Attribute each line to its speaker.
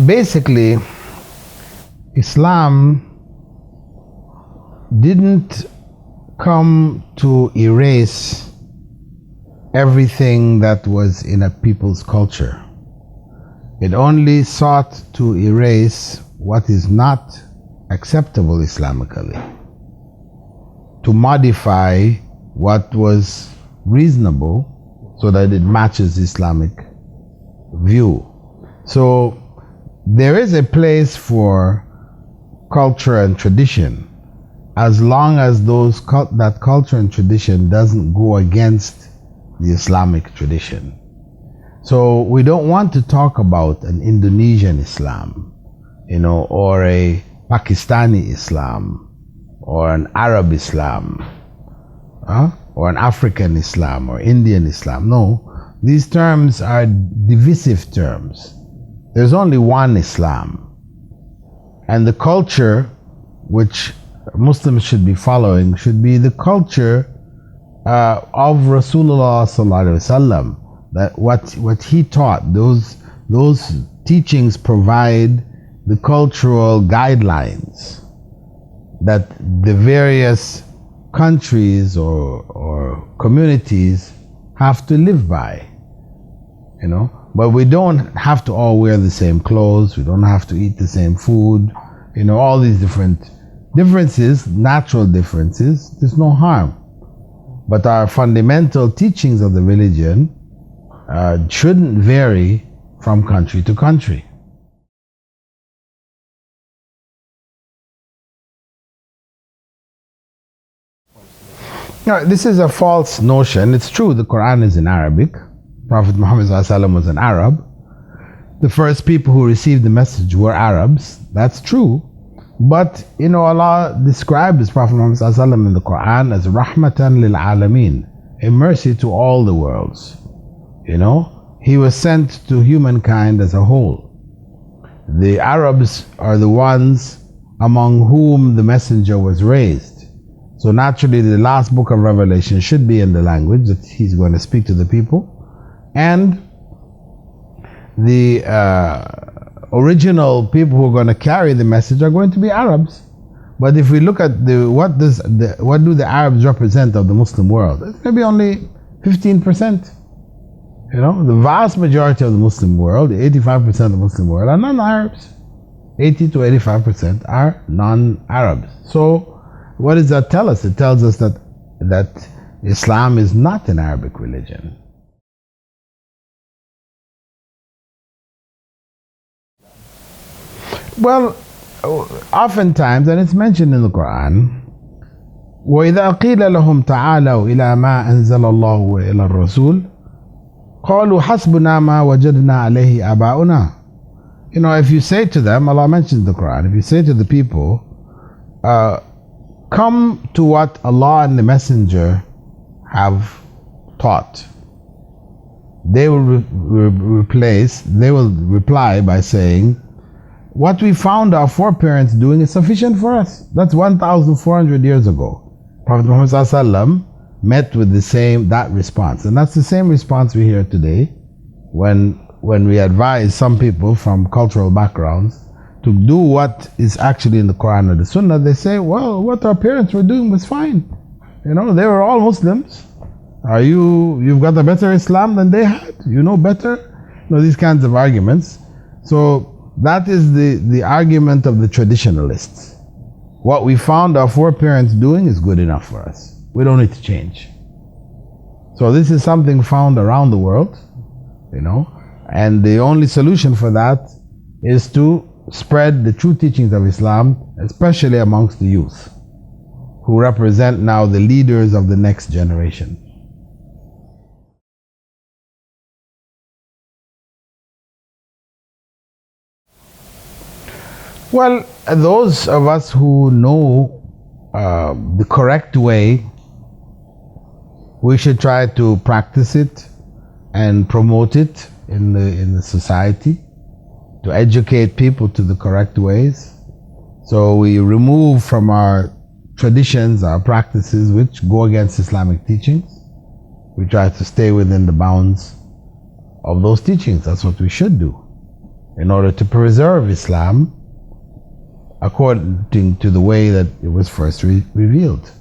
Speaker 1: basically, Islam didn't come to erase everything that was in a people's culture. It only sought to erase what is not acceptable Islamically, to modify what was reasonable so that it matches Islamic view. So there is a place for culture and tradition, as long as that culture and tradition doesn't go against the Islamic tradition. So we don't want to talk about an Indonesian Islam, or a Pakistani Islam, or an Arab Islam, or an African Islam, or Indian Islam. No, these terms are divisive terms. There's only one Islam. And the culture which Muslims should be following should be the culture of Rasulullah sallallahu alaihi wasallam. That what he taught, those teachings provide the cultural guidelines that the various countries or communities have to live by, But we don't have to all wear the same clothes. We don't have to eat the same food. All these differences, natural differences. There's no harm. But our fundamental teachings of the religion shouldn't vary from country to country. Now, this is a false notion. It's true, the Quran is in Arabic. Prophet Muhammad ﷺ was an Arab. The first people who received the message were Arabs. That's true. But, Allah describes Prophet Muhammad ﷺ in the Quran as rahmatan lil alameen, a mercy to all the worlds. He was sent to humankind as a whole. The Arabs are the ones among whom the messenger was raised. So naturally the last book of Revelation should be in the language that he's going to speak to the people. And the original people who are going to carry the message are going to be Arabs. But if we look at what do the Arabs represent of the Muslim world, it's maybe only 15%. The vast majority of the Muslim world, 85% of the Muslim world, are non-Arabs. 80 to 85% are non-Arabs. So what does that tell us? It tells us that Islam is not an Arabic religion. Well, oftentimes, and it's mentioned in the Quran, وَإِذَا قِيلَ لَهُمْ تَعَالَوْا إِلَى مَا أَنزَلَ اللَّهُ وَإِلَى الرَّسُولِ قَالُوا حَسْبُنَا مَا وَجَدْنَا عَلَيْهِ آبَاؤُنَا. If you say to them, Allah mentions the Quran, if you say to the people, come to what Allah and the Messenger have taught, they will reply by saying, what we found our foreparents doing is sufficient for us. That's 1,400 years ago. Prophet Muhammad ﷺ met with that response. And that's the same response we hear today when we advise some people from cultural backgrounds to do what is actually in the Quran or the Sunnah. They say, well, what our parents were doing was fine. They were all Muslims. You've got a better Islam than they had. You know better. These kinds of arguments. So that is the argument of the traditionalists. What we found our foreparents doing is good enough for us. We don't need to change. So this is something found around the world, and the only solution for that is to spread the true teachings of Islam, especially amongst the youth, who represent now the leaders of the next generation. Well, those of us who know the correct way, we should try to practice it and promote it in the society, to educate people to the correct ways. So we remove from our traditions, our practices which go against Islamic teachings. We try to stay within the bounds of those teachings. That's what we should do. in order to preserve Islam according to the way that it was first revealed.